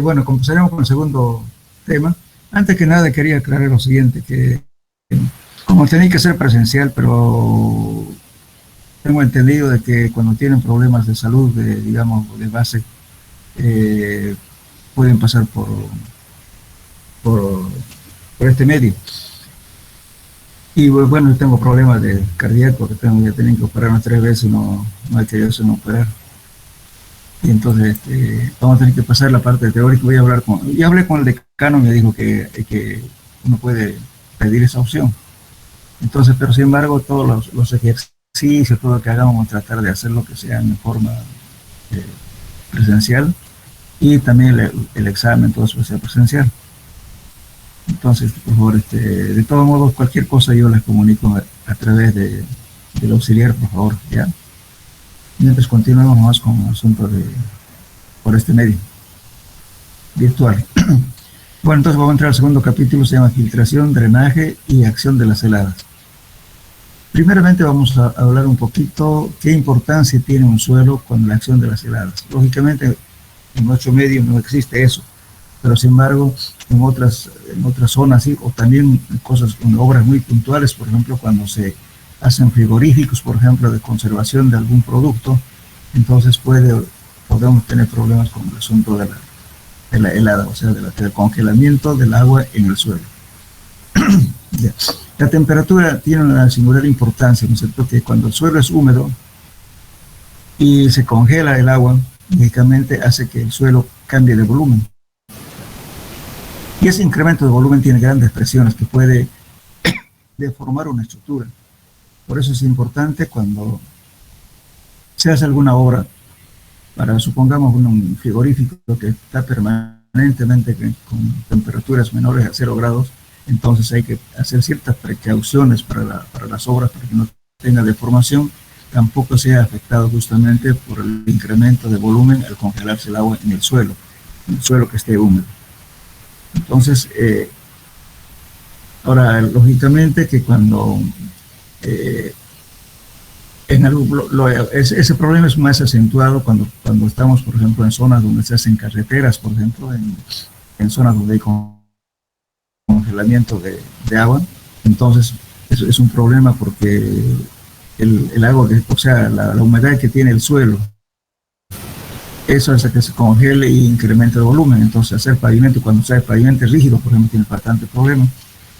bueno, comenzaremos con el segundo tema. Antes que nada quería aclarar lo siguiente, que como tenía que ser presencial, pero tengo entendido de que cuando tienen problemas de salud, digamos, de base, eh, pueden pasar por, por este medio. Y bueno, yo tengo problemas de cardíaco, que ya tienen que operarme 3 veces, no hay que yo no operar. Y entonces vamos a tener que pasar la parte teórica. Ya hablé con el decano, me dijo que uno puede pedir esa opción. Entonces, pero sin embargo, todos los ejercicios, todo lo que hagamos, vamos a tratar de hacer lo que sea en forma eh, presencial, y también el examen, todo eso sea presencial. Entonces, por favor, de todos modos, cualquier cosa yo les comunico a través del auxiliar, por favor, ¿ya? Mientras continuamos más con el asunto por este medio virtual. Bueno, entonces vamos a entrar al segundo capítulo, se llama filtración, drenaje y acción de las heladas. Primeramente vamos a hablar un poquito qué importancia tiene un suelo con la acción de las heladas. Lógicamente en nuestro medio no existe eso, pero sin embargo en otras zonas sí, o también en obras muy puntuales, por ejemplo cuando se hacen frigoríficos, por ejemplo, de conservación de algún producto, entonces podemos tener problemas con el asunto de la helada, o sea, del congelamiento del agua en el suelo. La temperatura tiene una singular importancia, ¿no es cierto? Que cuando el suelo es húmedo y se congela el agua, lógicamente hace que el suelo cambie de volumen. Y ese incremento de volumen tiene grandes presiones que puede deformar una estructura. Por eso es importante cuando se hace alguna obra, supongamos un frigorífico que está permanentemente con temperaturas menores a 0 grados, entonces hay que hacer ciertas precauciones para las obras para que no tenga deformación, tampoco sea afectado justamente por el incremento de volumen al congelarse el agua en el suelo que esté húmedo. Entonces, ahora, lógicamente que cuando ese problema es más acentuado cuando estamos, por ejemplo, en zonas donde se hacen carreteras, por ejemplo, en zonas donde hay congelamiento de agua. Entonces, eso es un problema porque el agua, o sea, la humedad que tiene el suelo, eso hace que se congele y incremente el volumen. Entonces, hacer pavimento, cuando se hace pavimento rígido, por ejemplo, tiene bastante problema.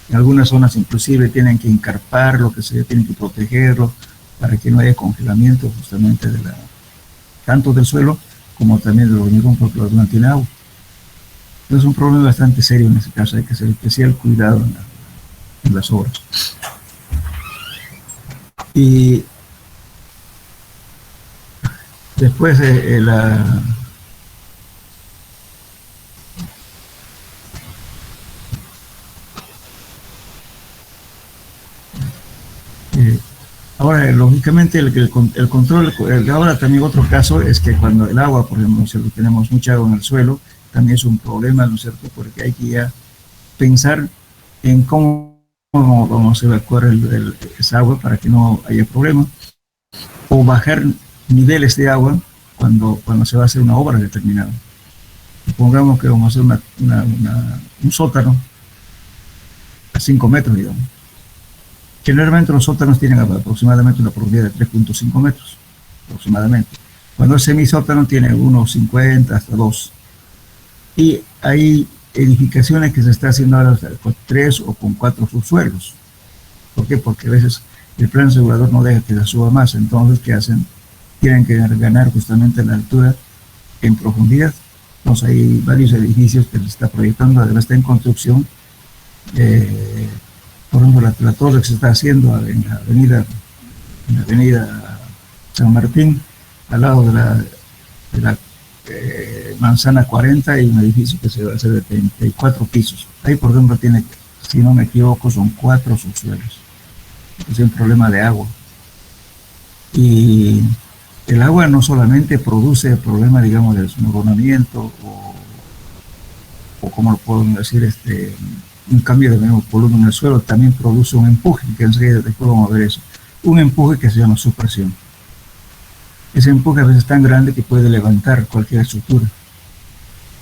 En algunas zonas inclusive tienen que encarpar lo que se tienen que protegerlo para que no haya congelamiento justamente tanto del suelo como también del hormigón, porque el hormigón tiene agua. Entonces es un problema bastante serio en ese caso, hay que hacer especial cuidado en las obras. Y después ahora, lógicamente, el control, ahora también otro caso es que cuando el agua, por ejemplo, si tenemos mucha agua en el suelo, también es un problema, ¿no es cierto? Porque hay que ya pensar en cómo vamos a evacuar esa agua para que no haya problema, o bajar niveles de agua cuando se va a hacer una obra determinada. Supongamos que vamos a hacer un sótano a 5 metros, digamos. Generalmente los sótanos tienen aproximadamente una profundidad de 3.5 metros, aproximadamente. Cuando el semisótano tiene unos 50 hasta 2. Y hay edificaciones que se está haciendo ahora con 3 o con 4 subsuelos. ¿Por qué? Porque a veces el plan asegurador no deja que se suba más. Entonces, ¿qué hacen? Tienen que ganar justamente la altura en profundidad. Entonces hay varios edificios que se está proyectando, además está en construcción. Por ejemplo, la torre que se está haciendo en la avenida San Martín, al lado de la Manzana 40, hay un edificio que se va a hacer de 34 pisos. Ahí, por ejemplo, tiene, si no me equivoco, son 4 subsuelos. Es un problema de agua. Y el agua no solamente produce el problema, digamos, del desmoronamiento o como lo puedo decir, un cambio de volumen en el suelo, también produce un empuje, que enseguida después vamos a ver eso. Un empuje que se llama supresión. Ese empuje a veces es tan grande que puede levantar cualquier estructura.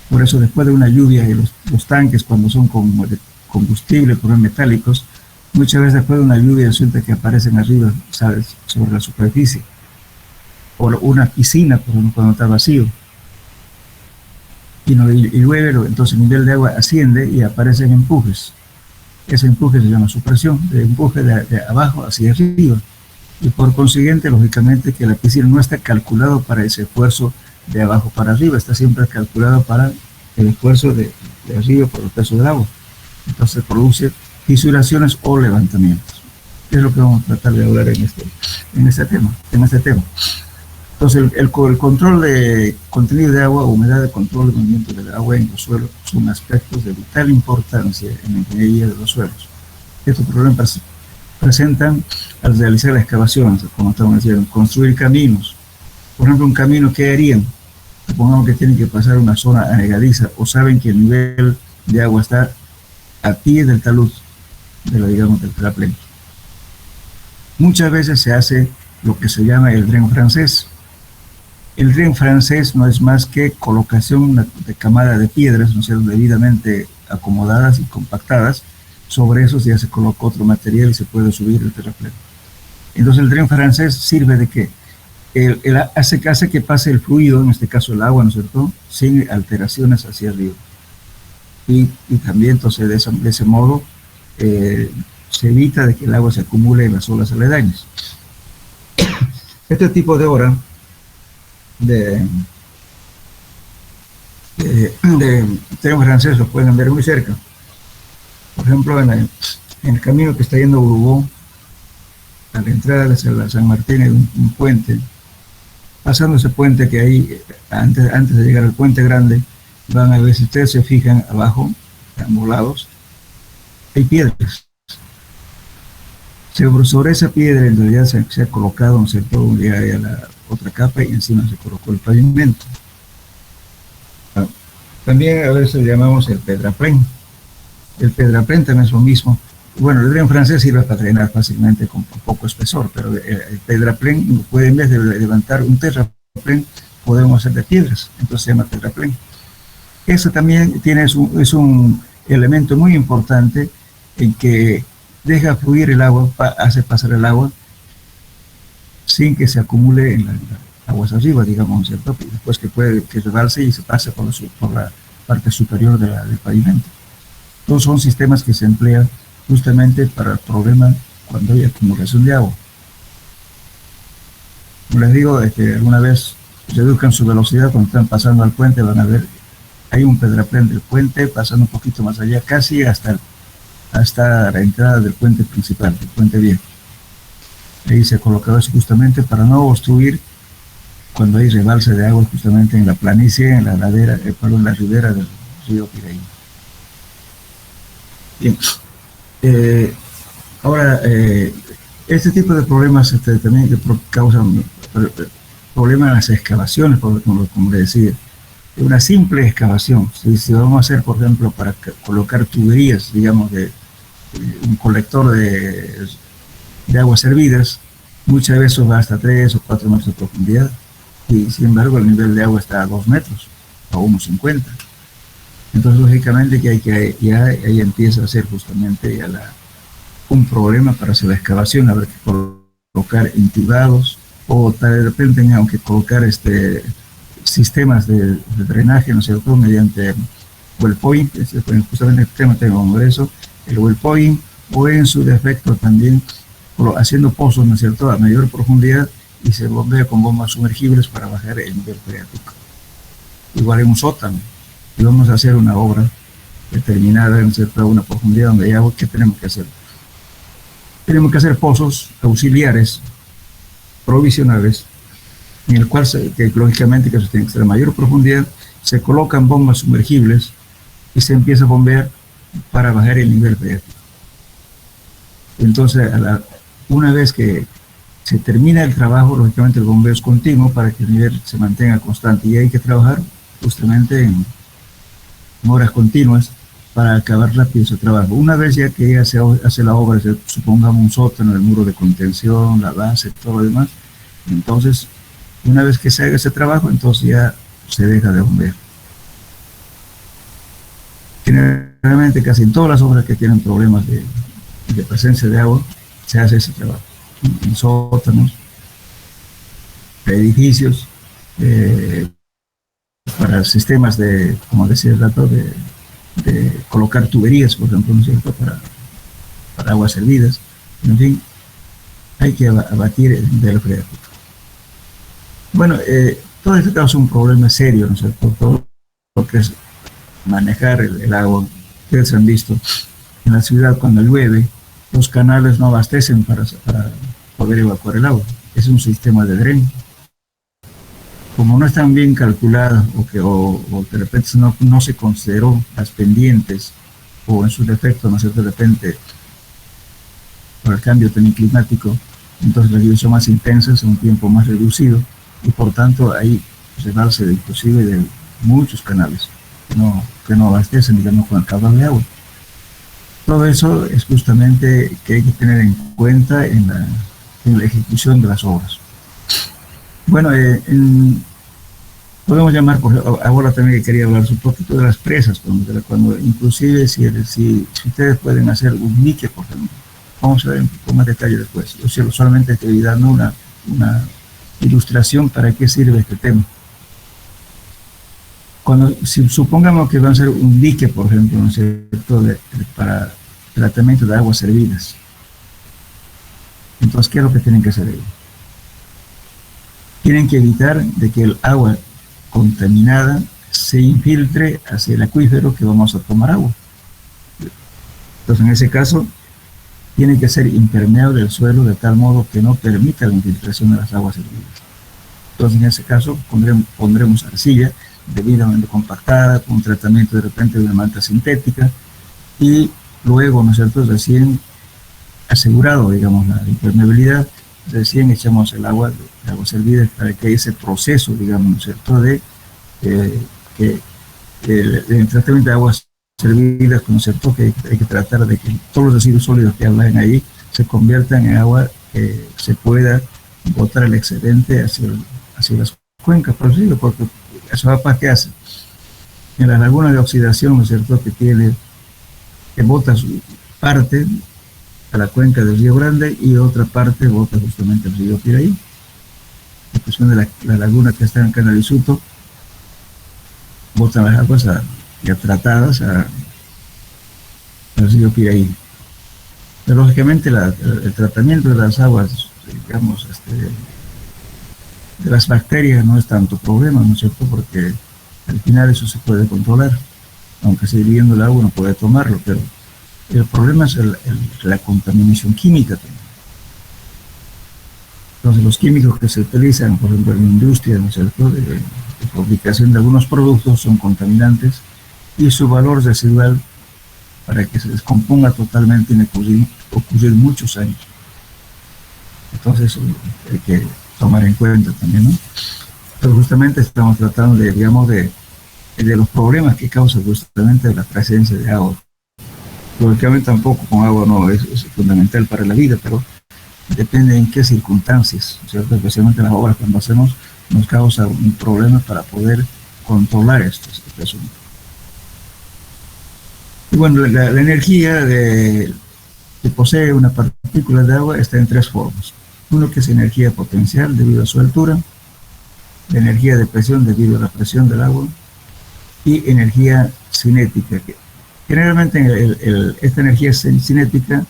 Por eso después de una lluvia y los tanques cuando son como de combustible, por metálicos, muchas veces después de una lluvia resulta que aparecen arriba, ¿sabes?, sobre la superficie. O una piscina, por ejemplo, cuando está vacío. Y llueve, entonces el nivel de agua asciende y aparecen empujes. Ese empuje se llama supresión, de empuje de abajo hacia arriba. Y por consiguiente, lógicamente, que la piscina no está calculado para ese esfuerzo de abajo para arriba, está siempre calculado para el esfuerzo de arriba por el peso del agua. Entonces produce fisuraciones o levantamientos. Es lo que vamos a tratar de hablar en este tema. Entonces, el control de contenido de agua, humedad, de control de movimiento del agua en los suelos son aspectos de vital importancia en la ingeniería de los suelos. Estos problemas presentan al realizar las excavaciones, como estamos diciendo, construir caminos. Por ejemplo, un camino que harían, supongamos que tienen que pasar una zona anegadiza o saben que el nivel de agua está a pie del talud, digamos, del terraplén. Muchas veces se hace lo que se llama el dren francés. El dren francés no es más que colocación de camada de piedras, ¿no es cierto?, debidamente acomodadas y compactadas. Sobre eso ya se coloca otro material y se puede subir el terraplén. Entonces el dren francés sirve de que hace que pase el fluido, en este caso el agua, ¿no es cierto?, sin alteraciones hacia arriba. Y también entonces de ese modo se evita de que el agua se acumule en las olas aledañas. Este tipo de obra de tren francés lo pueden ver muy cerca. Por ejemplo, en el camino que está yendo a Urubó, a la entrada de la San Martín hay un puente. Pasando ese puente que hay, antes de llegar al puente grande, van a ver, si ustedes se fijan abajo, a ambos lados, hay piedras. Sobre esa piedra en realidad se ha colocado, ¿no es cierto?, ya la otra capa y encima se colocó el pavimento. También a veces llamamos el pedraplén. El pedraplén también es lo mismo. Bueno, el dren francés sirve para drenar fácilmente con poco espesor, pero el pedraplén puede, en vez de levantar un terraplén, podemos hacer de piedras, entonces se llama pedraplén. Eso también es un elemento muy importante en que deja fluir el agua, hace pasar el agua sin que se acumule en las aguas arriba, digamos, ¿cierto? Después que puede que rebalse y se pase por la parte superior del pavimento. Todos son sistemas que se emplean justamente para el problema cuando hay acumulación de agua. Como les digo, alguna vez reduzcan su velocidad cuando están pasando al puente, van a ver, hay un pedraplén del puente pasando un poquito más allá, casi hasta la entrada del puente principal, del puente viejo. Ahí se ha colocado eso justamente para no obstruir cuando hay rebalse de agua justamente en la planicie, en la ladera, en la ribera del río Piraí. Bien. Ahora, este tipo de problemas también causan problemas en las excavaciones, como le decía. Una simple excavación, si vamos a hacer, por ejemplo, para colocar tuberías, digamos, de un colector de aguas hervidas, muchas veces va hasta 3 o 4 metros de profundidad, y sin embargo el nivel de agua está a 2 metros, a 1,50. Entonces, lógicamente, ya ahí empieza a ser justamente un problema para hacer la excavación, habrá que colocar intubados, o de repente tengan que colocar sistemas de drenaje, ¿no es cierto?, mediante well point, justamente el tema tengo de eso, el well point, o en su defecto también haciendo pozos, ¿no es cierto?, a mayor profundidad, y se bombea con bombas sumergibles para bajar el nivel freático. Igual en un sótano, y vamos a hacer una obra determinada, ¿no es cierto?, a una profundidad donde hay agua. ¿Qué tenemos que hacer? Tenemos que hacer pozos auxiliares, provisionales, en el cual, lógicamente, que se tiene que ser a mayor profundidad, se colocan bombas sumergibles y se empieza a bombear para bajar el nivel freático. Entonces, una vez que se termina el trabajo, lógicamente el bombeo es continuo para que el nivel se mantenga constante, y hay que trabajar justamente en horas continuas para acabar rápido ese trabajo. Una vez ya que ya se hace la obra, supongamos un sótano, el muro de contención, la base, todo lo demás, entonces, una vez que se haga ese trabajo, entonces ya se deja de bombear. Generalmente casi en todas las obras que tienen problemas de presencia de agua, se hace ese trabajo. En sótanos, edificios, para sistemas de, como decía el dato, de colocar tuberías, por ejemplo, ¿no es cierto?, para aguas servidas. En fin, hay que abatir del fregato. Bueno, todo esto causa un problema serio, ¿no es cierto?, todo lo que es manejar el agua. Ustedes han visto en la ciudad cuando llueve, los canales no abastecen para poder evacuar el agua. Es un sistema de dreno. Como no están bien calculadas o de repente no se consideró las pendientes o en su defecto, ¿no es cierto?, de repente por el cambio también climático, entonces las lluvias son más intensas en un tiempo más reducido y por tanto hay rebalse inclusive de muchos canales que no abastecen, digamos, con el caudal de agua. Todo eso es justamente que hay que tener en cuenta en la ejecución de las obras. Bueno, podemos llamar, ahora también quería hablar un poquito de las presas, cuando inclusive si ustedes pueden hacer un dique, por ejemplo. Vamos a ver un poco más detalle después. Yo solamente estoy dando una ilustración para qué sirve este tema. Si supongamos que van a ser un dique, por ejemplo, ¿no es cierto?, para tratamiento de aguas servidas. Entonces, ¿qué es lo que tienen que hacer ellos? Tienen que evitar de que el agua contaminada se infiltre hacia el acuífero que vamos a tomar agua. Entonces, en ese caso, tiene que ser impermeable el suelo de tal modo que no permita la infiltración de las aguas servidas. Entonces, en ese caso, pondremos arcilla debidamente compactada, con un tratamiento de repente de una manta sintética, y luego, ¿no es cierto?, recién asegurado, digamos, la impermeabilidad, recién echamos el agua de aguas servidas para que ese proceso, digamos, ¿no es cierto?, de el tratamiento de aguas servidas, ¿no es cierto?, que hay que tratar de que todos los residuos sólidos que hablan ahí se conviertan en agua que se pueda botar el excedente hacia las cuencas, por decirlo, porque eso va para qué hace. En la laguna de oxidación, ¿no es cierto?, que bota su parte a la cuenca del Río Grande y otra parte bota justamente al río Piraí. En cuestión de la laguna que está en Canalizzuto, botan las aguas ya tratadas al río Piraí. Pero lógicamente el tratamiento de las aguas, digamos, de las bacterias no es tanto problema, ¿no es cierto?, porque al final eso se puede controlar, aunque si hirviendo el agua no puede tomarlo, pero el problema es la contaminación química también. Entonces los químicos que se utilizan, por ejemplo, en la industria, ¿no es cierto?, de fabricación de algunos productos son contaminantes y su valor residual para que se descomponga totalmente tiene que ocurrir muchos años. Entonces eso hay que tomar en cuenta también, ¿no? Pero justamente estamos tratando de los problemas que causa justamente la presencia de agua. Lógicamente tampoco con agua no es fundamental para la vida, pero depende en qué circunstancias, ¿cierto? Especialmente las obras cuando hacemos nos causa un problema para poder controlar este asunto. Y bueno, la energía que posee una partícula de agua está en tres formas. Uno que es energía potencial debido a su altura, la energía de presión debido a la presión del agua y energía cinética. Generalmente esta energía cinética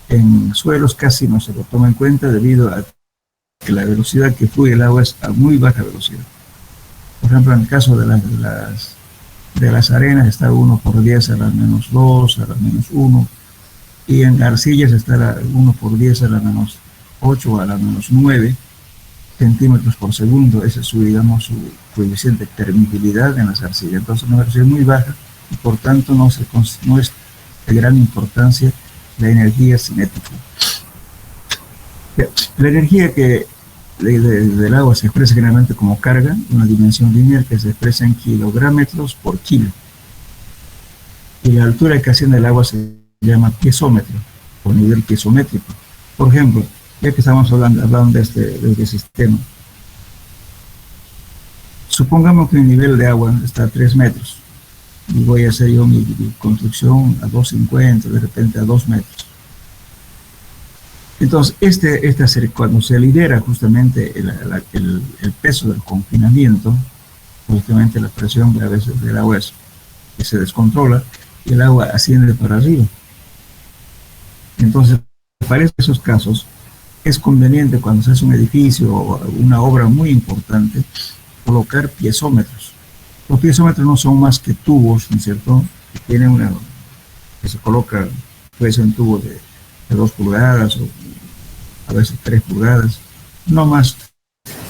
en suelos casi no se lo toma en cuenta debido a que la velocidad que fluye el agua es a muy baja velocidad. Por ejemplo, en el caso de las arenas está 1 por 10 a la menos 2, a la menos 1, y en arcillas está 1 por 10 a la menos 8 a la menos 9 centímetros por segundo. Ese es digamos, su coeficiente de permeabilidad en las arcillas. Entonces, una velocidad muy baja y por tanto no es de gran importancia la energía cinética. La energía del agua se expresa generalmente como carga, una dimensión lineal que se expresa en kilogramos por kilo. Y la altura que asciende el agua se llama piezómetro, o nivel piezométrico. Por ejemplo, ya que estamos hablando de este sistema, supongamos que el nivel de agua está a 3 metros. y voy a hacer yo mi construcción a 2,50, de repente a 2 metros. Entonces, cuando se libera justamente el peso del confinamiento, justamente la presión a veces del agua que se descontrola y el agua asciende para arriba. Entonces, para esos casos, es conveniente cuando se hace un edificio o una obra muy importante colocar piezómetros. Los piezómetros no son más que tubos, ¿no es cierto? Que se coloca, puede ser un tubo de 2 pulgadas o a veces 3 pulgadas, no más.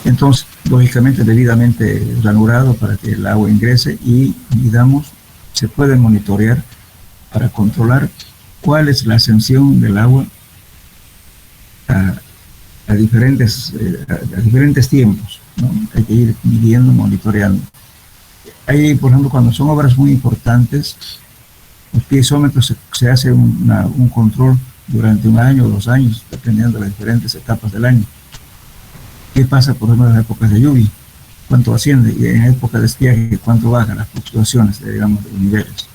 Entonces, lógicamente, debidamente ranurado para que el agua ingrese y, digamos, se puede monitorear para controlar cuál es la ascensión del agua a diferentes tiempos, ¿no? Hay que ir midiendo, monitoreando. Ahí, por ejemplo, cuando son obras muy importantes, los piezómetros se hace un control durante 1 año o 2 años, dependiendo de las diferentes etapas del año. ¿Qué pasa, por ejemplo, en las épocas de lluvia? ¿Cuánto asciende? Y en época de estiaje, ¿cuánto bajan las fluctuaciones, digamos, de los niveles?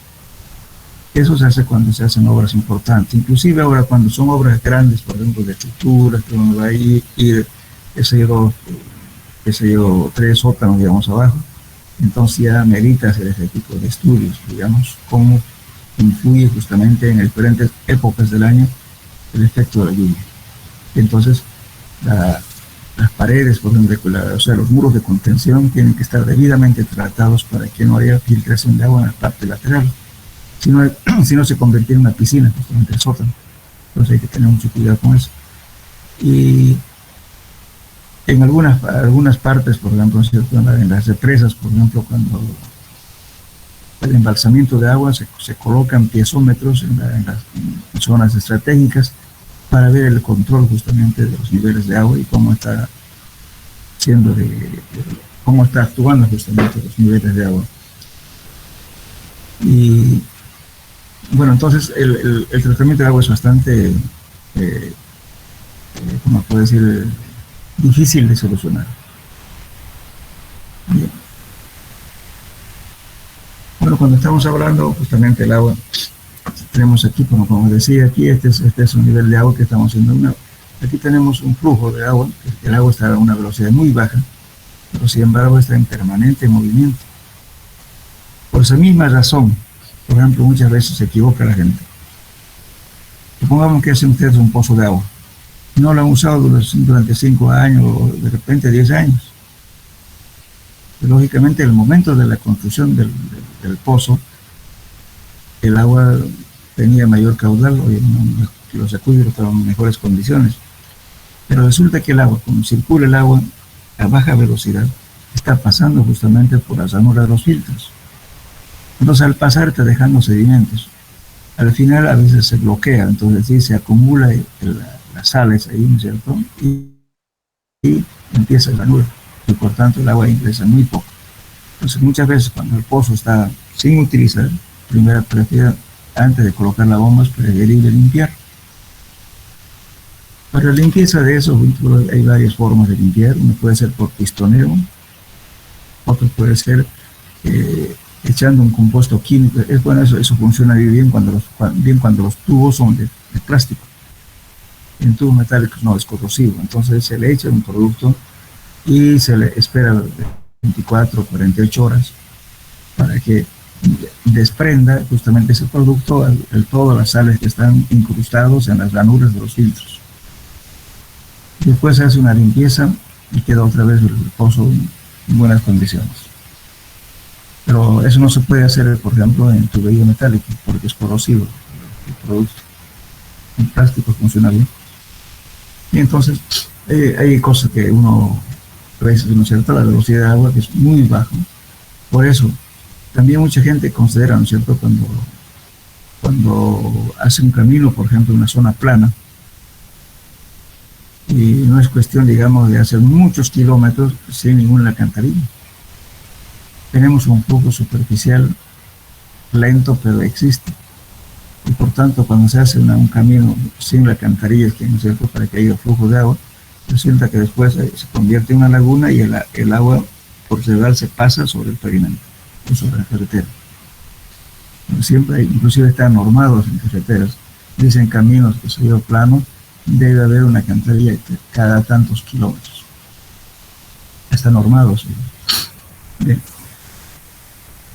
Eso se hace cuando se hacen obras importantes. Inclusive ahora cuando son obras grandes, por ejemplo, de estructuras, que uno va a ir, ese yo, 3 sótanos, digamos, abajo, entonces ya merita hacer ese tipo de estudios, digamos, cómo influye justamente en diferentes épocas del año el efecto de la lluvia. Entonces, las paredes, por ejemplo, o sea, los muros de contención tienen que estar debidamente tratados para que no haya filtración de agua en la parte lateral. Si no se convierte en una piscina, justamente el sótano. Entonces hay que tener mucho cuidado con eso. Y en algunas partes, por ejemplo, en las represas, por ejemplo, cuando el embalsamiento de agua se colocan piezómetros en las zonas estratégicas para ver el control justamente de los niveles de agua y cómo está actuando justamente los niveles de agua. Y bueno, entonces el tratamiento de agua es bastante, ¿cómo puedo decir?, difícil de solucionar. Bien. Bueno, cuando estamos hablando justamente del agua, tenemos aquí, como decía, aquí este es un nivel de agua que estamos haciendo. Aquí tenemos un flujo de agua, el agua está a una velocidad muy baja, pero sin embargo está en permanente movimiento. Por esa misma razón, por ejemplo, muchas veces se equivoca la gente. Supongamos que hacen ustedes un pozo de agua. No lo han usado durante 5 años o de repente 10 años. Y, lógicamente, en el momento de la construcción del pozo, el agua tenía mayor caudal, los acuíferos estaban en mejores condiciones. Pero resulta que el agua, cuando circula el agua a baja velocidad, está pasando justamente por las ranuras de los filtros. Entonces, al pasar está dejando sedimentos. Al final, a veces se bloquea, entonces sí, se acumula las sales ahí, ¿no es cierto? Y empieza la ranura, y por tanto el agua ingresa muy poco. Entonces, muchas veces cuando el pozo está sin utilizar, primero antes de colocar la bomba, es preferible limpiar. Para la limpieza de eso, hay varias formas de limpiar. Uno puede ser por pistoneo, otro puede ser echando un compuesto químico. Es bueno, eso funciona bien cuando los tubos son de plástico. En tubos metálicos no es corrosivo, entonces se le echa un producto y se le espera 24 o 48 horas para que desprenda justamente ese producto, todas las sales que están incrustados en las ranuras de los filtros. Después se hace una limpieza y queda otra vez el pozo en buenas condiciones. Pero eso no se puede hacer, por ejemplo, en tubería metálica, porque es corrosivo el producto. En plástico funciona bien. Y entonces hay cosas que a veces no se trata, la velocidad de agua que es muy baja. Por eso, también mucha gente considera, ¿no es cierto?, cuando hace un camino, por ejemplo, en una zona plana, y no es cuestión, digamos, de hacer muchos kilómetros sin ninguna alcantarilla. Tenemos un flujo superficial lento, pero existe. Y por tanto, cuando se hace un camino sin alcantarillas, que no es cierto, para que haya flujo de agua, resulta que después se convierte en una laguna y el agua por general se pasa sobre el pavimento o sobre la carretera. Siempre, inclusive están normados en carreteras, dicen caminos que son planos, debe haber una alcantarilla cada tantos kilómetros. Está normado, sí. Bien.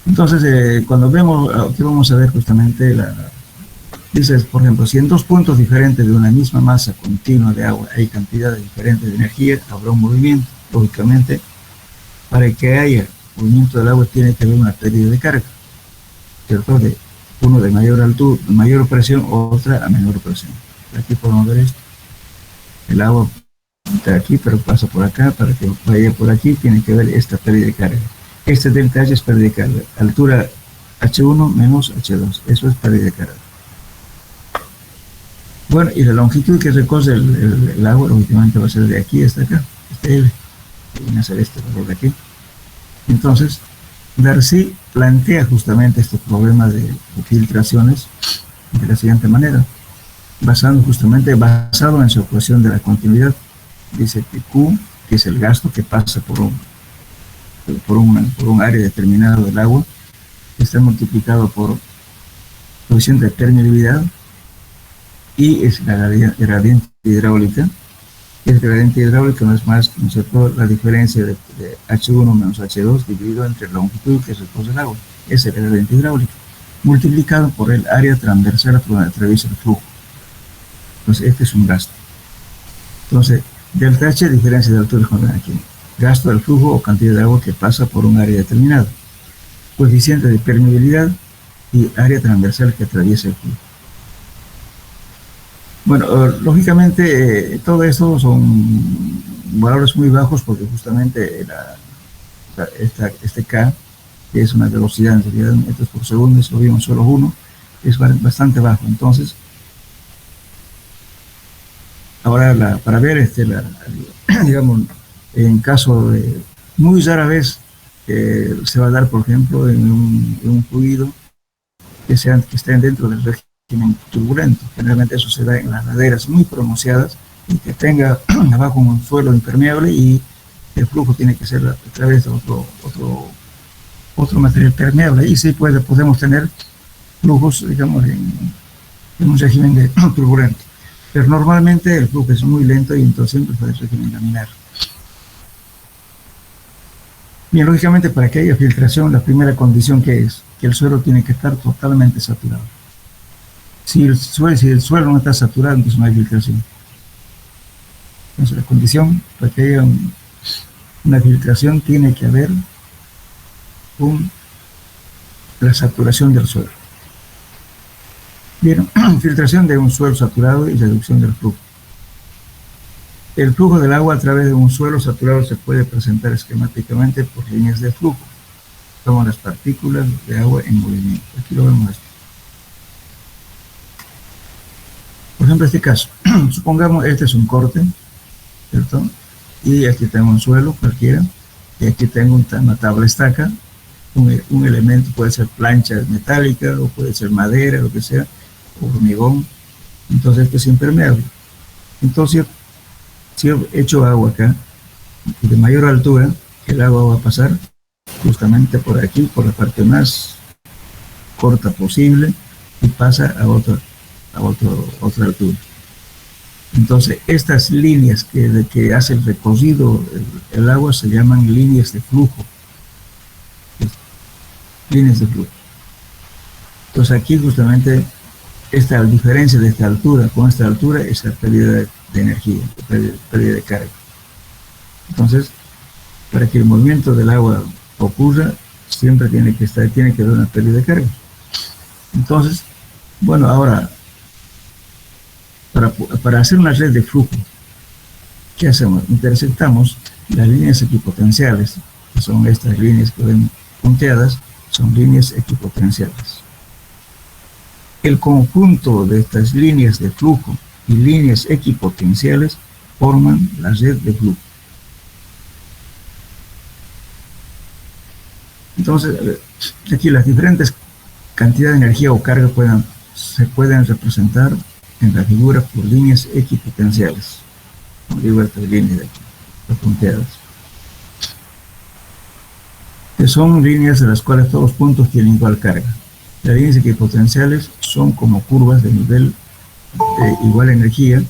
Entonces, cuando vemos, aquí vamos a ver justamente dices, por ejemplo, si en dos puntos diferentes de una misma masa continua de agua hay cantidades diferentes de energía, habrá un movimiento. Lógicamente, para que haya movimiento del agua tiene que haber una pérdida de carga, ¿cierto? Uno de mayor altura, mayor presión, otra a menor presión. Aquí podemos ver esto. El agua está aquí, pero pasa por acá. Para que vaya por aquí, tiene que ver esta pérdida de carga. Este delta H es pérdida de carga. Altura H1 menos H2. Eso es pérdida de carga. Bueno, y la longitud que recorre el agua, lógicamente va a ser de aquí hasta acá. Este L. Viene a ser este valor de aquí. Entonces, Darcy plantea justamente este problema de filtraciones de la siguiente manera, basado en su ecuación de la continuidad. Dice que Q, que es el gasto que pasa por un área determinada del agua, está multiplicado por coeficiente de permeabilidad y es la gradiente hidráulica. El gradiente hidráulico no es más, ¿no es cierto?, la diferencia de H1 menos H2 dividido entre la longitud que recorre el agua. Ese es el gradiente hidráulico, multiplicado por el área transversal por donde atraviesa el flujo. Entonces, este es un gasto. Entonces, delta H, diferencia de altura con aquí. Gasto del flujo o cantidad de agua que pasa por un área determinada. Coeficiente de permeabilidad y área transversal que atraviesa el flujo. Bueno, lógicamente todo esto son valores muy bajos porque justamente este K, que es una velocidad en realidad en metros por segundo, eso lo vimos solo uno, es bastante bajo. Entonces, ahora para ver, digamos, en caso de muy rara vez se va a dar, por ejemplo, en un fluido que estén dentro del régimen turbulento. Generalmente eso se da en las laderas muy pronunciadas y que tenga abajo un suelo impermeable y el flujo tiene que ser a través de otro material permeable. Y sí podemos tener flujos, digamos, en un régimen de turbulento. Pero normalmente el flujo es muy lento y entonces siempre fue el régimen laminar. Bien, lógicamente para que haya filtración, la primera condición que es que el suelo tiene que estar totalmente saturado. Si el suelo no está saturado, entonces no hay filtración. Entonces la condición para que haya una filtración tiene que haber la saturación del suelo. Bien, filtración de un suelo saturado y reducción del flujo. El flujo del agua a través de un suelo saturado se puede presentar esquemáticamente por líneas de flujo. Son las partículas de agua en movimiento. Aquí lo vemos esto. Por ejemplo, este caso, supongamos este es un corte, ¿cierto? Y aquí tengo un suelo cualquiera, y aquí tengo una tabla estaca, un elemento, puede ser plancha metálica, o puede ser madera, lo que sea, o hormigón. Entonces esto es impermeable. Entonces, si yo echo agua acá, de mayor altura, el agua va a pasar justamente por aquí, por la parte más corta posible, y pasa a otra altura. Entonces, estas líneas que hace el recorrido el agua se llaman líneas de flujo. Líneas de flujo. Entonces, aquí justamente esta diferencia de esta altura con esta altura es la pérdida de energía, pérdida de carga. Entonces, para que el movimiento del agua ocurra, siempre tiene que haber una pérdida de carga. Entonces, bueno, ahora, para hacer una red de flujo, ¿qué hacemos? Intersectamos las líneas equipotenciales, que son estas líneas que ven punteadas, son líneas equipotenciales. El conjunto de estas líneas de flujo y líneas equipotenciales forman la red de flujo. Entonces, aquí las diferentes cantidades de energía o carga se pueden representar en la figura por líneas equipotenciales, como digo, estas líneas de aquí, las punteadas, que son líneas de las cuales todos los puntos tienen igual carga. Las líneas equipotenciales son como curvas de nivel de igual energía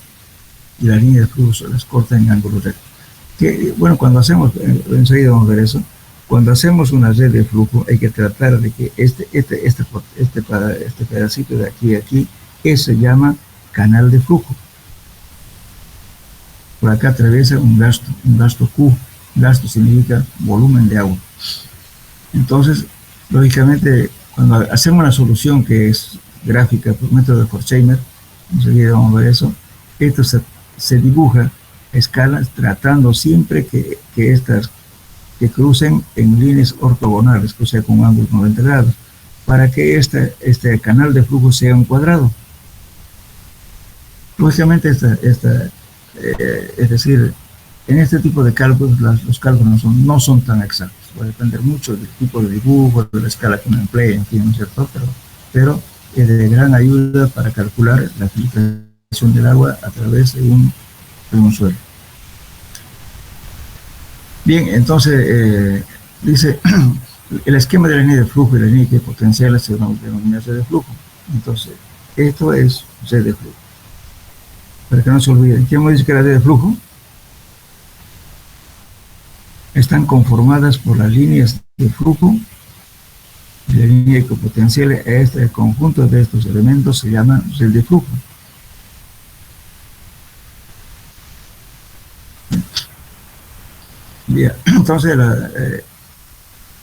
y las líneas de flujo se las corta en ángulo recto. Que, bueno, cuando hacemos, enseguida vamos a ver eso, cuando hacemos una red de flujo hay que tratar de que este pedacito de aquí a aquí, se llama canal de flujo. Por acá atraviesa un gasto Q. Gasto significa volumen de agua. Entonces, lógicamente, cuando hacemos una solución que es gráfica por método de Horkheimer, enseguida vamos a ver eso, esto se dibuja a escala tratando siempre que crucen en líneas ortogonales, o sea, con un ángulo de 90 grados, para que este canal de flujo sea un cuadrado. Lógicamente, es decir, en este tipo de cálculos, los cálculos no son tan exactos. Va a depender mucho del tipo de dibujo, de la escala que uno emplee, en fin, ¿no es cierto? Pero es de gran ayuda para calcular la filtración del agua a través de un suelo. Bien, entonces, dice, el esquema de la línea de flujo y la línea equipotencial se denomina red de flujo. Entonces, esto es red de flujo. Para que no se olviden, ¿quién me dice que la red de flujo? Están conformadas por las líneas de flujo y la línea equipotencial. Este conjunto de estos elementos se llama red de flujo. Bien, entonces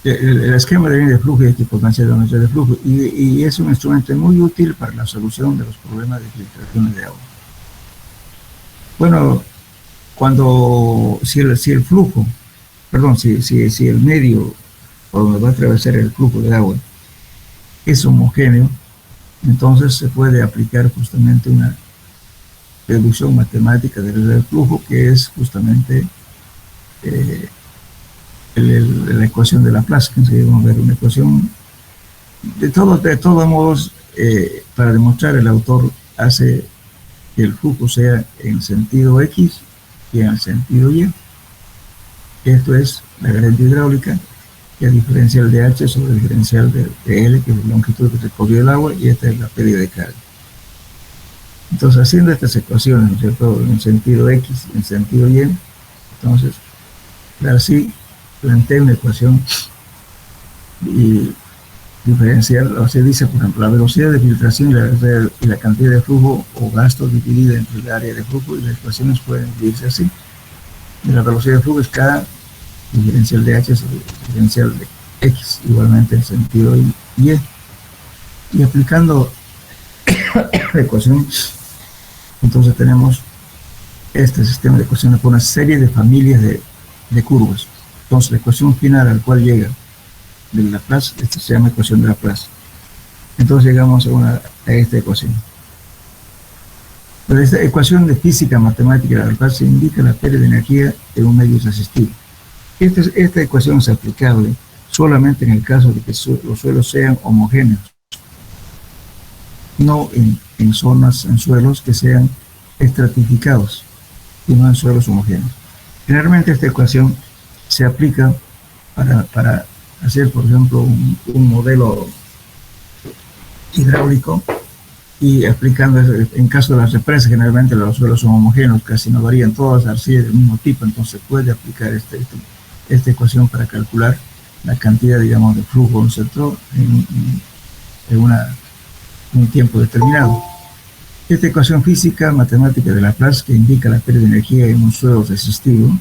el esquema de línea de flujo y equipotencial es una red de flujo y es un instrumento muy útil para la solución de los problemas de filtración de agua. Bueno, si el flujo, perdón, si el medio por donde va a atravesar el flujo de agua es homogéneo, entonces se puede aplicar justamente una deducción matemática del flujo, que es justamente la ecuación de Laplace, que enseguida vamos a ver una ecuación. De todos modos, para demostrar, el autor hace que el flujo sea en sentido X y en el sentido Y. Esto es la gradiente hidráulica, que es diferencial de H sobre el diferencial de L, que es la longitud que recorrió el agua, y esta es la pérdida de carga. Entonces, haciendo estas ecuaciones, ¿no es cierto?, en sentido X y en sentido Y, entonces, así plantea una ecuación y diferencial, o sea, dice, por ejemplo, la velocidad de filtración y la cantidad de flujo o gasto dividida entre el área de flujo, y las ecuaciones pueden dividirse así. Y la velocidad de flujo es K diferencial de H sobre diferencial de X, igualmente en sentido Y. Y aplicando la ecuación, entonces tenemos este sistema de ecuaciones por una serie de familias de curvas. Entonces, la ecuación final al cual llega de Laplace, esta se llama ecuación de Laplace. Entonces llegamos a esta ecuación. Pero esta ecuación de física matemática de Laplace indica la pérdida de energía en un medio resistivo. Esta ecuación es aplicable solamente en el caso de que los suelos sean homogéneos, no en suelos que sean estratificados, sino en suelos homogéneos. Generalmente esta ecuación se aplica para hacer, por ejemplo, un modelo hidráulico, y aplicando, en caso de las represas, generalmente los suelos son homogéneos, casi no varían, todas las arcillas del mismo tipo, entonces puede aplicar esta ecuación para calcular la cantidad, digamos, de flujo, ¿no es cierto?, en un tiempo determinado. Esta ecuación física matemática de Laplace, que indica la pérdida de energía en un suelo resistivo,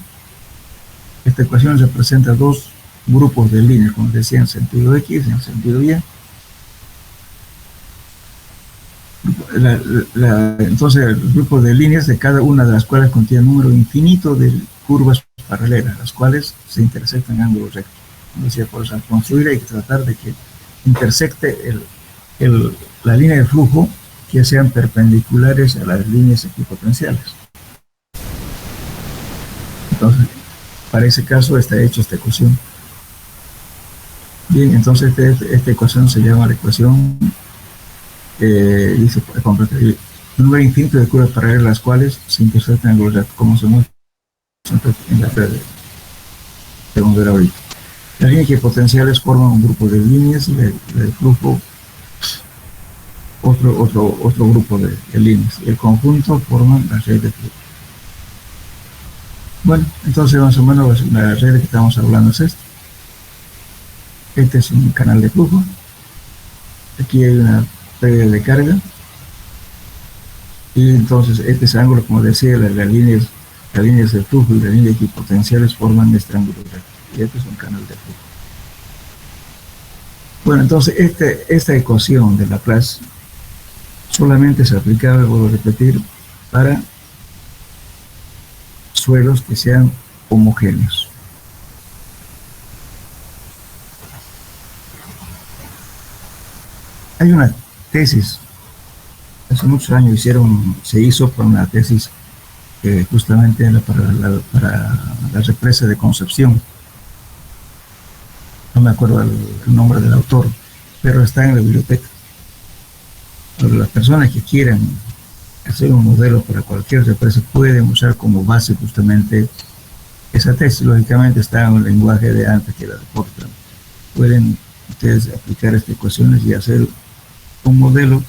esta ecuación representa dos grupos de líneas, como decía, en sentido X y en sentido Y. Entonces, el grupo de líneas, de cada una de las cuales contiene un número infinito de curvas paralelas, las cuales se intersectan en ángulo recto. Como decía, por eso, al construir hay que tratar de que intersecte la línea de flujo, que sean perpendiculares a las líneas equipotenciales. Entonces, para ese caso está hecha esta ecuación. Bien, entonces esta ecuación se llama la ecuación, dice, un número infinito de curvas paralelas, las cuales se intersectan en ángulo recto, como se muestra en la red que vamos a ver ahorita. Las líneas equipotenciales forman un grupo de líneas, y el flujo otro grupo de líneas. El conjunto forman la red de flujo. Bueno, entonces más o menos la red que estamos hablando es esta. Este es un canal de flujo. Aquí hay una pérdida de carga. Y entonces este ángulo, como decía, las líneas de flujo y las líneas equipotenciales forman este ángulo recto. Y este es un canal de flujo. Bueno, entonces esta ecuación de Laplace solamente es aplicable, vuelvo a repetir, para suelos que sean homogéneos. Hay una tesis, hace muchos años se hizo por una tesis que justamente era para la represa de Concepción. No me acuerdo el nombre del autor, pero está en la biblioteca. Pero las personas que quieran hacer un modelo para cualquier represa pueden usar como base justamente esa tesis. Lógicamente está en un lenguaje de antes que la de Fortran. Pueden ustedes aplicar estas ecuaciones y hacer un modelo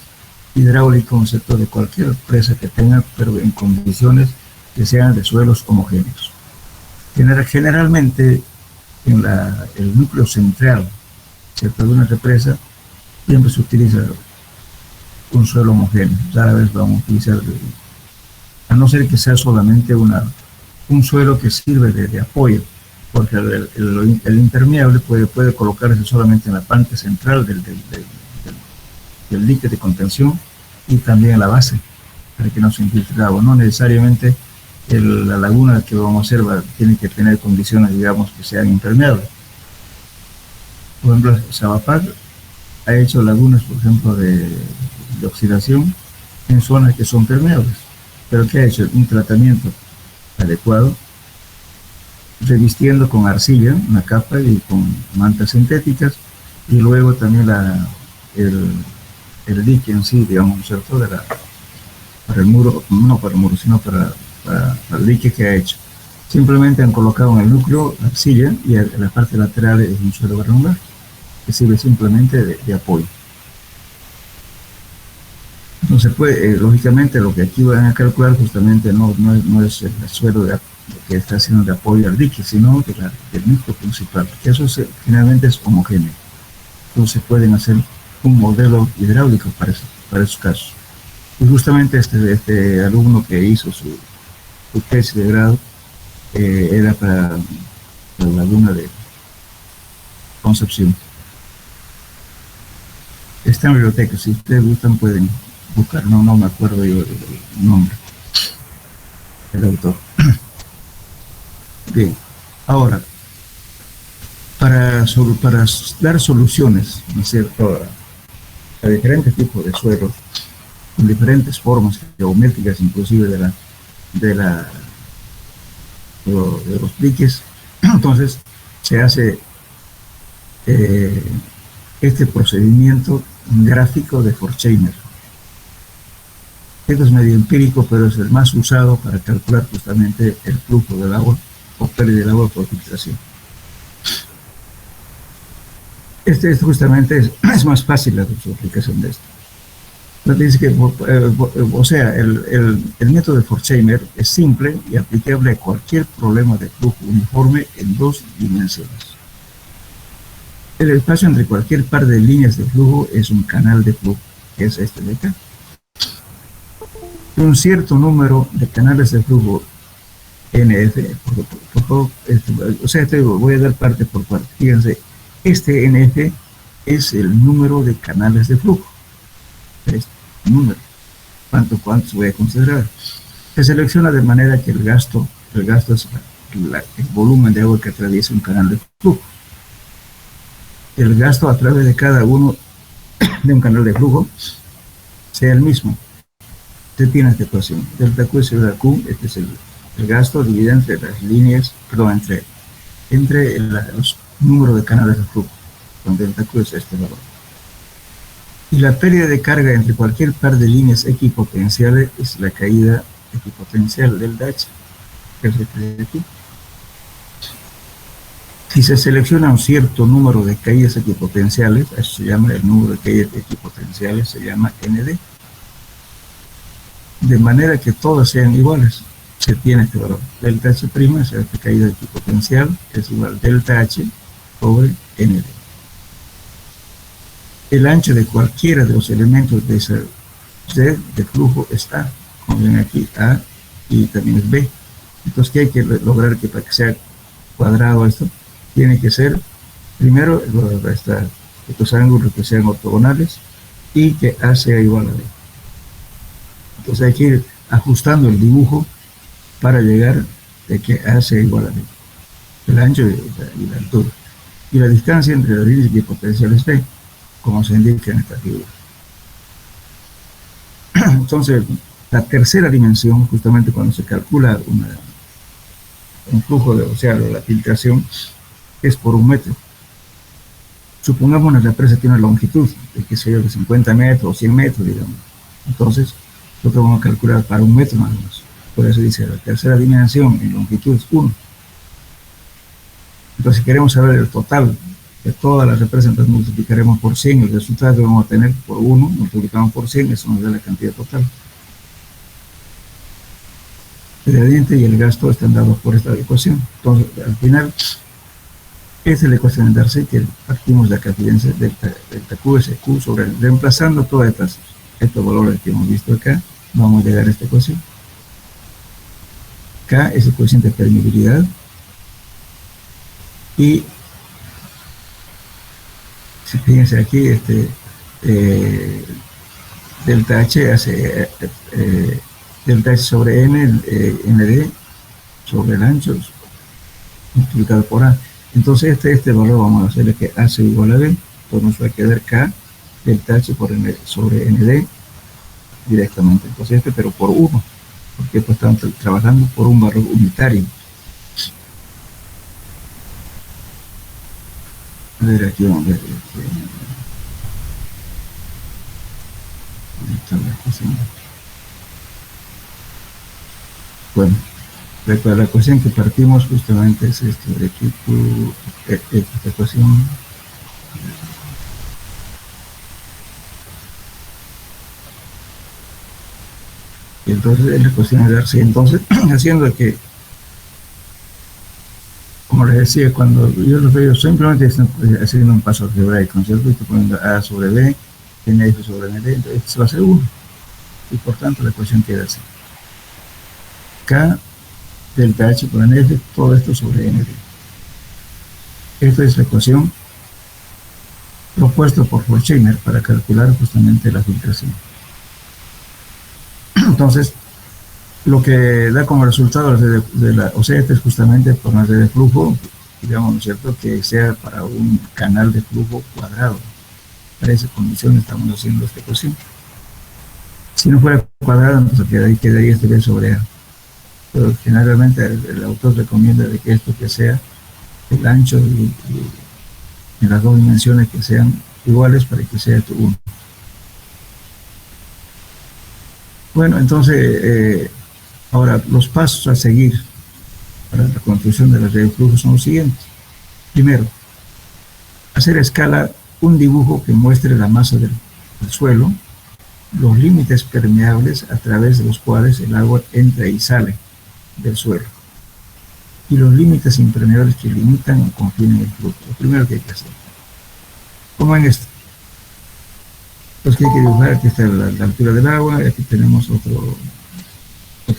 hidráulico concepto de cualquier presa que tenga, pero en condiciones que sean de suelos homogéneos. Generalmente en el núcleo central, ¿cierto?, de una represa siempre se utiliza un suelo homogéneo. Rara vez vamos a utilizar, a no ser que sea solamente un suelo que sirve de apoyo, porque el impermeable puede colocarse solamente en la parte central del dique de contención y también en la base, para que no se infiltre agua. No necesariamente la laguna que vamos a hacer tiene que tener condiciones, digamos, que sean impermeables. Por ejemplo, Sabapac ha hecho lagunas, por ejemplo, de oxidación en zonas que son permeables, pero que ha hecho un tratamiento adecuado, revistiendo con arcilla una capa y con mantas sintéticas, y luego también el dique en sí, digamos, ¿cierto?, para el muro, no para el muro, sino para el dique que ha hecho. Simplemente han colocado en el núcleo arcilla y en la parte lateral es un suelo granular que sirve simplemente de apoyo. Entonces, lógicamente, lo que aquí van a calcular justamente no es el suelo que está haciendo de apoyo al dique, sino del núcleo principal, que eso finalmente es homogéneo. Entonces pueden hacer un modelo hidráulico para esos casos. Y justamente este alumno que hizo su tesis de grado era para la laguna de Concepción. Está en la biblioteca, si ustedes gustan pueden buscar, no me acuerdo yo el nombre del autor. Bien, ahora, para dar soluciones, ¿no es cierto?, a diferentes tipos de suelos, con diferentes formas geométricas, inclusive de los diques, entonces se hace este procedimiento gráfico de Forchheimer. Esto es medio empírico, pero es el más usado para calcular justamente el flujo del agua o pérdida del agua por filtración. Justamente es más fácil la aplicación de esto. Dice que, o sea, el método de Forchheimer es simple y aplicable a cualquier problema de flujo uniforme en dos dimensiones. El espacio entre cualquier par de líneas de flujo es un canal de flujo, que es este de acá. Un cierto número de canales de flujo NF, por favor, o sea, voy a dar parte por parte. Fíjense, este NF es el número de canales de flujo. Este número, ¿cuántos voy a considerar? Se selecciona de manera que el gasto es el volumen de agua que atraviesa un canal de flujo. El gasto a través de cada uno de un canal de flujo sea el mismo. Usted tiene esta ecuación. Delta Q es delta Q, este es el gasto dividido entre las líneas, perdón, entre los números de canales de flujo, donde delta Q es este valor. Y la pérdida de carga entre cualquier par de líneas equipotenciales es la caída equipotencial del H, que es este de aquí. Si se selecciona un cierto número de caídas equipotenciales, eso se llama el número de caídas equipotenciales, se llama ND, de manera que todas sean iguales, se tiene este valor. Delta H', o sea, esta caída equipotencial, es igual a delta H sobre ND. El ancho de cualquiera de los elementos de esa Z de flujo es A, como ven aquí, A y también es B. Entonces, ¿qué hay que lograr? Que para que sea cuadrado esto, tiene que ser, primero, estos ángulos que sean ortogonales y que A sea igual a B. Entonces hay que ir ajustando el dibujo para llegar de que A sea igual a B. El ancho y la altura. Y la distancia entre las líneas equipotenciales B, como se indica en esta figura. Entonces, la tercera dimensión, justamente cuando se calcula un flujo de océano, la filtración, es por un metro. Supongamos una represa tiene una longitud de, qué sé yo, de 50 metros o 100 metros, digamos. Entonces, nosotros vamos a calcular para un metro más o menos. Por eso dice, la tercera dimensión en longitud es 1. Entonces, si queremos saber el total de todas las represas, entonces multiplicaremos por 100, el resultado que vamos a tener por 1, multiplicamos por 100, eso nos da la cantidad total. El gradiente y el gasto están dados por esta ecuación. Entonces, al final, esta es la ecuación de Darcy, que partimos de acá, fíjense, delta Q es Q sobre el, reemplazando todas estos valores que hemos visto acá, vamos a llegar a esta ecuación. K es el coeficiente de permeabilidad, y si fíjense aquí, delta H hace delta H sobre N, ND sobre el ancho multiplicado por A. Entonces este valor vamos a hacerle que A sea igual a B, entonces nos va a quedar K delta H por N, sobre ND directamente. Entonces pero por 1, porque pues estamos trabajando por un valor unitario. A ver, aquí vamos a ver. Bueno, la ecuación que partimos justamente es esto de aquí, esta ecuación. Y entonces es la ecuación de Darcy. Entonces, haciendo que, como les decía, cuando yo los veo simplemente haciendo un paso algebraico, ¿cierto? Estoy poniendo A sobre B, NF sobre ND, entonces esto va a ser 1. Y por tanto la ecuación queda así. K delta H por NF, todo esto sobre ND. Esta es la ecuación propuesta por Forchheimer para calcular justamente la filtración. Entonces, lo que da como resultado de la OCET es justamente por una red de flujo, digamos, ¿no es cierto?, que sea para un canal de flujo cuadrado. Para esa condición estamos haciendo esta ecuación. Si no fuera cuadrado, entonces quedaría este B sobre A. Pero generalmente el autor recomienda de que esto que sea el ancho y en las dos dimensiones que sean iguales para que sea 1. Bueno, entonces, ahora los pasos a seguir para la construcción de la red de flujo son los siguientes. Primero, hacer a escala un dibujo que muestre la masa del suelo, los límites permeables a través de los cuales el agua entra y sale del suelo, y los límites impermeables que limitan o confinan el flujo. Lo primero que hay que hacer. Como en esto. Entonces, ¿qué hay que dibujar? Aquí está la altura del agua, aquí tenemos otro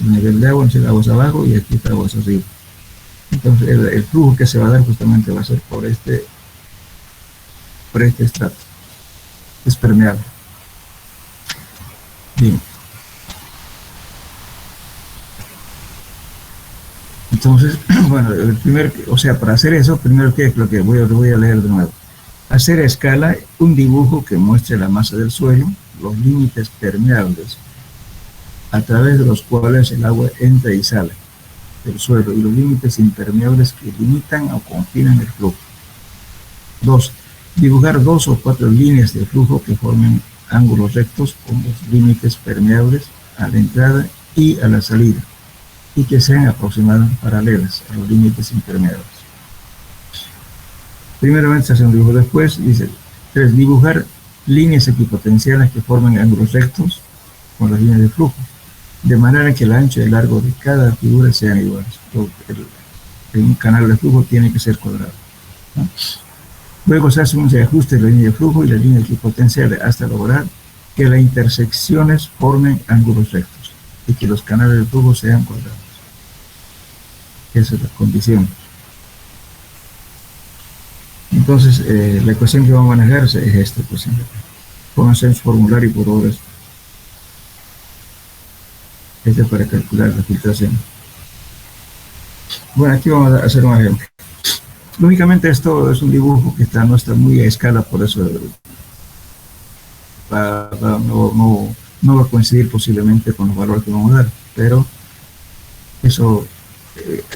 nivel de agua, entonces el agua es abajo y aquí está agua es arriba. Entonces, el flujo que se va a dar justamente va a ser por este estrato. Es permeable. Bien. Entonces, bueno, para hacer eso, primero que es lo que voy a leer de nuevo. Hacer a escala un dibujo que muestre la masa del suelo, los límites permeables a través de los cuales el agua entra y sale del suelo, y los límites impermeables que limitan o confinan el flujo. 2. Dibujar 2 o 4 líneas de flujo que formen ángulos rectos con los límites permeables a la entrada y a la salida, y que sean aproximadamente paralelas a los límites impermeables. Primeramente se hace un dibujo, después dice 3, dibujar líneas equipotenciales que formen ángulos rectos con las líneas de flujo, de manera que el ancho y el largo de cada figura sean iguales. Un canal de flujo tiene que ser cuadrado, ¿no? Luego se hace un reajuste de la línea de flujo y la línea equipotencial hasta lograr que las intersecciones formen ángulos rectos y que los canales de flujo sean cuadrados. Esa es la condición. Entonces, la ecuación que vamos a manejar es esta ecuación. Pónganse en su formulario por favor. Este es para calcular la filtración. Bueno, aquí vamos a hacer un ejemplo. Lógicamente esto es un dibujo que no está muy a escala, por eso no va a coincidir posiblemente con los valores que vamos a dar, pero eso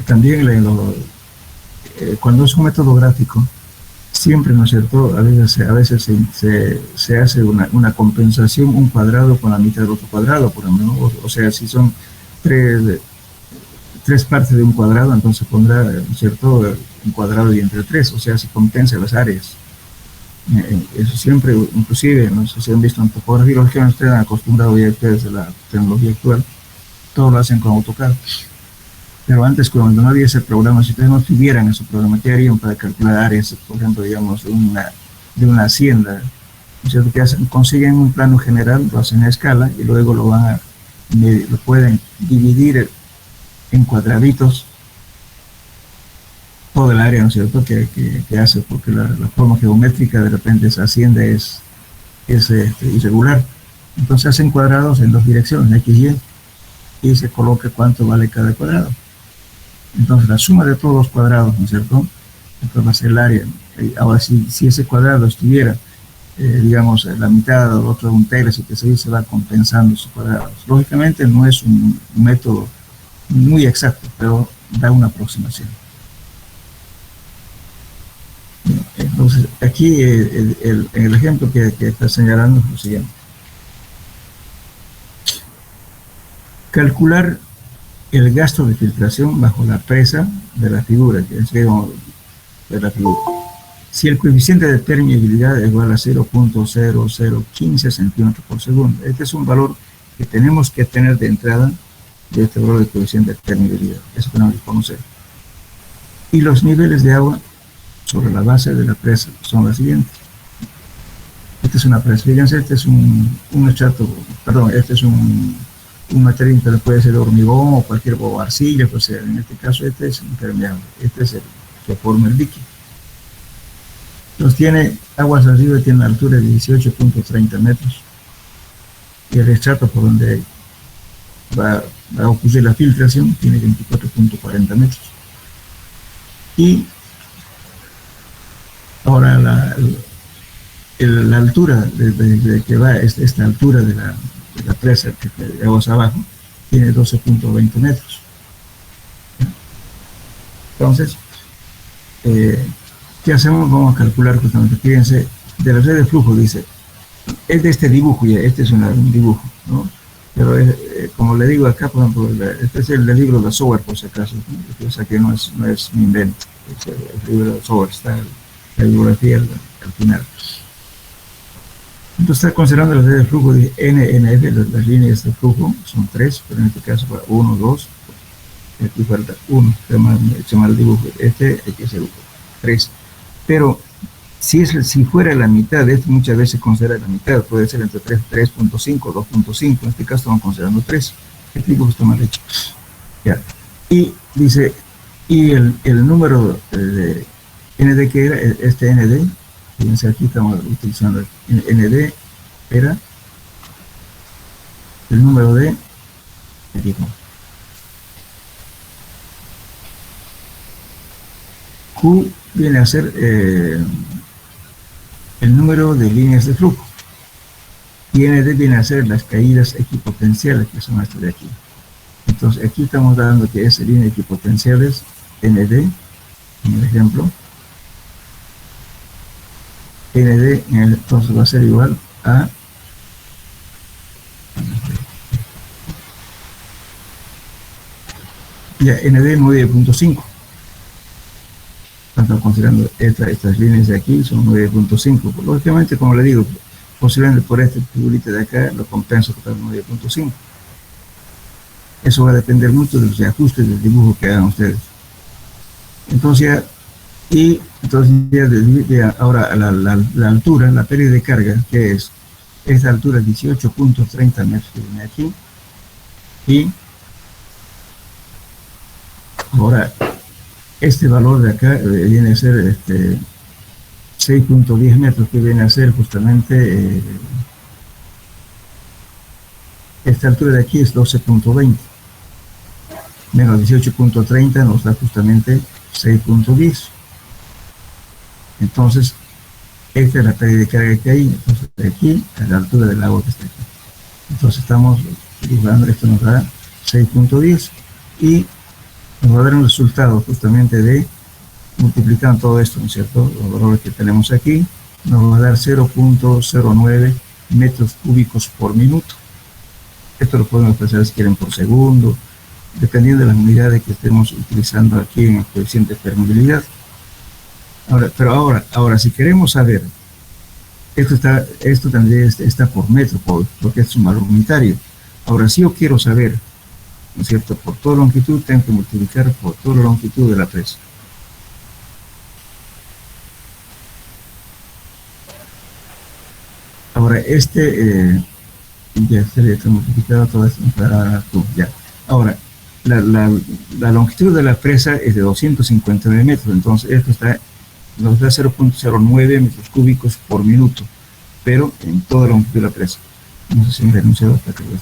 también cuando es un método gráfico, siempre, ¿no es cierto? A veces se hace una compensación, un cuadrado con la mitad del otro cuadrado, por ejemplo, o sea, si son tres partes de un cuadrado, entonces pondrá, ¿no es cierto?, un cuadrado y entre tres, o sea, se compensa las áreas. Eso siempre, inclusive, no sé si han visto en topografía, los que no estén acostumbrados ya ustedes a la tecnología actual, todo lo hacen con AutoCAD. Pero antes, cuando no había ese programa, si ustedes no tuvieran ese programa, ¿qué harían para calcular áreas, por ejemplo, digamos, de una hacienda? ¿No es cierto? Que consiguen un plano general, lo hacen a escala y luego lo pueden dividir en cuadraditos todo el área, ¿no es cierto?, que hace, porque la forma geométrica de repente esa hacienda es irregular. Entonces hacen cuadrados en dos direcciones, X, y se coloca cuánto vale cada cuadrado. Entonces la suma de todos los cuadrados, ¿no es cierto?, entonces va a ser el área. Ahora, si ese cuadrado estuviera, digamos, la mitad o otro un tercio, que se va compensando esos cuadrados. Lógicamente no es un método muy exacto, pero da una aproximación. Entonces, aquí el ejemplo que está señalando es lo siguiente. Calcular el gasto de filtración bajo la presa de la figura, de la figura. Si el coeficiente de permeabilidad es igual a 0.0015 centímetros por segundo, este es un valor que tenemos que tener de entrada de este valor de coeficiente de permeabilidad. Eso tenemos que conocer. Y los niveles de agua sobre la base de la presa son las siguientes. Esta es una presa. Fíjense, este es un estrato, perdón, este es un material que puede ser hormigón o cualquier o arcilla, pues en este caso este es impermeable. Este es el que forma el líquido. Entonces tiene aguas arriba, tiene una altura de 18.30 metros. Y el estrato por donde va a ocurrir la filtración tiene 24.40 metros. Y ahora la altura de que va esta altura de la presa de aguas abajo tiene 12.20 metros. Entonces, ¿qué hacemos? Vamos a calcular justamente, fíjense, de la red de flujo, dice, es de este dibujo, ya, este es un dibujo, ¿no? Pero como le digo acá, por ejemplo, este es el del libro de software, por si acaso, ¿no? O sea que no es mi invento, es el libro de software, está la bibliografía al final. Entonces está considerando la red de flujo de NNF, las líneas de flujo son 3, pero en este caso para 1, 2, aquí falta 1, se llama el dibujo, este hay que ser 3. Pero si fuera la mitad, esto muchas veces se considera la mitad, puede ser entre 3.5, 2.5, en este caso estamos considerando 3, el dibujo está mal hecho. Ya. Y dice, y el número de ND que era, este ND, fíjense aquí estamos utilizando el ND, era el número de equipo. Q viene a ser el número de líneas de flujo. Y ND viene a ser las caídas equipotenciales, que son estas de aquí. Entonces aquí estamos dando que es línea equipotenciales ND, en el ejemplo. ND entonces va a ser igual a ya ND 9.5. estamos considerando estas líneas de aquí, son 9.5. Lógicamente, como le digo, posiblemente por este figurita de acá lo compenso con 9.5. Eso va a depender mucho de los ajustes del dibujo que hagan ustedes. Entonces ahora la altura, la pérdida de carga, que es esta altura 18.30 metros que viene aquí, y ahora este valor de acá viene a ser 6.10 metros, que viene a ser justamente esta altura de aquí es 12.20 menos 18.30 nos da justamente 6.10. Entonces esta es la pérdida de carga que hay. Entonces de aquí a la altura del agua que está aquí, entonces estamos dibujando, esto nos da 6.10 y nos va a dar un resultado justamente de multiplicando todo esto, ¿no es cierto? Los valores que tenemos aquí nos va a dar 0.09 metros cúbicos por minuto. Esto lo podemos expresar si quieren por segundo, dependiendo de las unidades que estemos utilizando aquí en el coeficiente de permeabilidad. Ahora, si queremos saber, esto también está por metro, porque es un valor unitario. Ahora, si yo quiero saber, ¿no es cierto?, por toda longitud, tengo que multiplicar por toda la longitud de la presa. Ahora, ya está multiplicado todo esto para tú, ya. Ahora, la longitud de la presa es de 259 metros, entonces esto nos da 0.09 metros cúbicos por minuto, pero en toda la longitud de la presa. No sé si me he renunciado hasta que no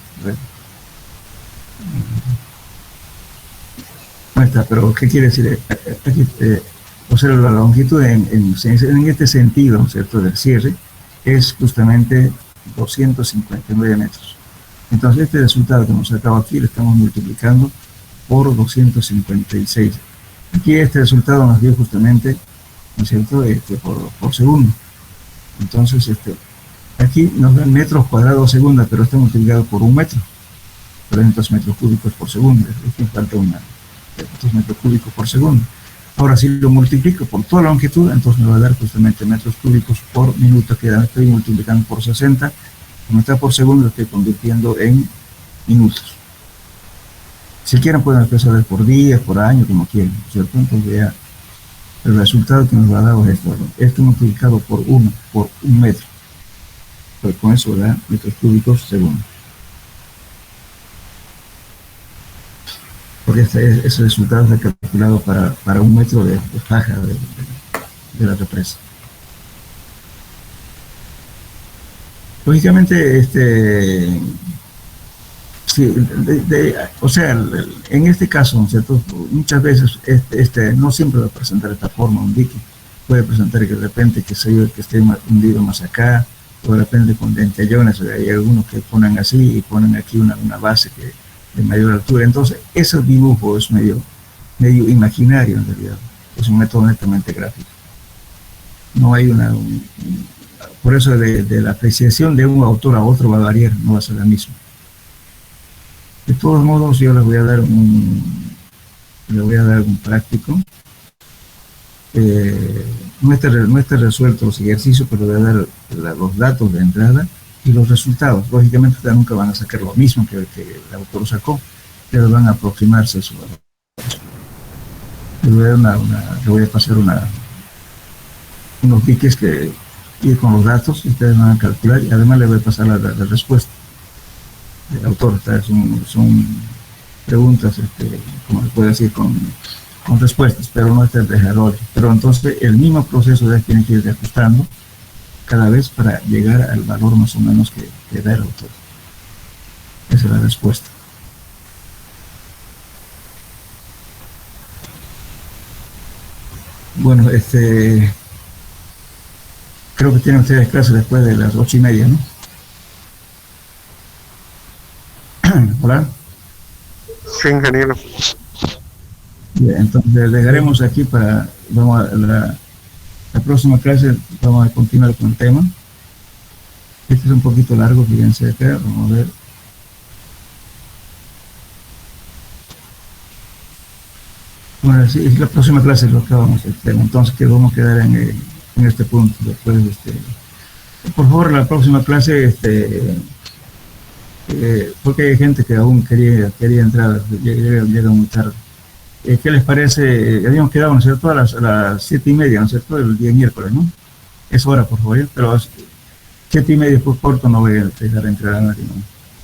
está, pero ¿qué quiere decir? Aquí, o sea, la longitud en este sentido, ¿no es cierto?, del cierre, es justamente 259 metros. Entonces este resultado que hemos sacado aquí lo estamos multiplicando por 256. Aquí este resultado nos dio justamente, ¿no es cierto?, por segundo. Entonces aquí nos dan metros cuadrados segunda, pero está multiplicado por un metro, 300 metros cúbicos por segundo. Aquí falta 300 metros cúbicos por segundo. Ahora, si lo multiplico por toda la longitud, entonces me va a dar justamente metros cúbicos por minuto, que ya estoy multiplicando por 60. Como está por segundo, lo estoy convirtiendo en minutos. Si quieren, pueden expresar por días, por año, como quieran, ¿cierto? Entonces ya el resultado que nos va a dar es esto multiplicado por un metro. Pues con eso da metros cúbicos segundo. Porque ese resultado está calculado para un metro de faja de la represa. Lógicamente, sí, o sea, en este caso, ¿no es cierto?, muchas veces no siempre va a presentar de esta forma un dique. Puede presentar que de repente que esté hundido más acá, o de repente con dentellones. Hay algunos que ponen así y ponen aquí una base de mayor altura. Entonces ese dibujo es medio imaginario en realidad, es un método netamente gráfico. No hay por eso de la apreciación de un autor a otro va a variar, no va a ser la misma. De todos modos, yo les voy a dar un práctico. No está resuelto los ejercicios, pero voy a dar los datos de entrada y los resultados. Lógicamente ustedes nunca van a sacar lo mismo que el autor sacó, pero van a aproximarse a su valor. Le voy a pasar unos diques que ir con los datos y ustedes van a calcular, y además le voy a pasar la respuesta del autor. Son preguntas, como se puede decir, con respuestas, pero no está el dejador. Pero entonces el mismo proceso tiene que ir ajustando cada vez para llegar al valor más o menos que da el autor. Esa es la respuesta. Bueno, creo que tienen ustedes clase después de las 8:30, ¿no? Hola. Sí, ingeniero. Bien, entonces dejaremos aquí vamos a la próxima clase, vamos a continuar con el tema. Este es un poquito largo, fíjense acá, vamos a ver. Bueno, sí, la próxima clase es lo que vamos a hacer, entonces que vamos a quedar en este punto. Después, por favor, la próxima clase, porque hay gente que aún quería entrar, llega muy tarde. ¿Qué les parece? Habíamos quedado, ¿no es cierto?, a las 7:30, ¿no es cierto?, el día miércoles, ¿no? Es hora, por favor, ¿ya? Pero 7:30 por corto no voy a dejar entrar a nadie, ¿no?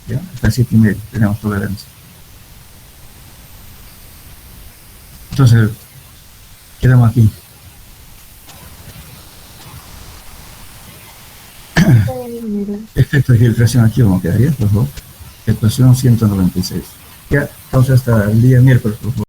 ¿Ya? Hasta 7:30 tenemos tolerancia. Entonces, quedamos aquí. Efecto de filtración aquí, vamos a quedar, ¿ya? Por favor. Ecuación 196. Ya, entonces hasta el día miércoles, por favor.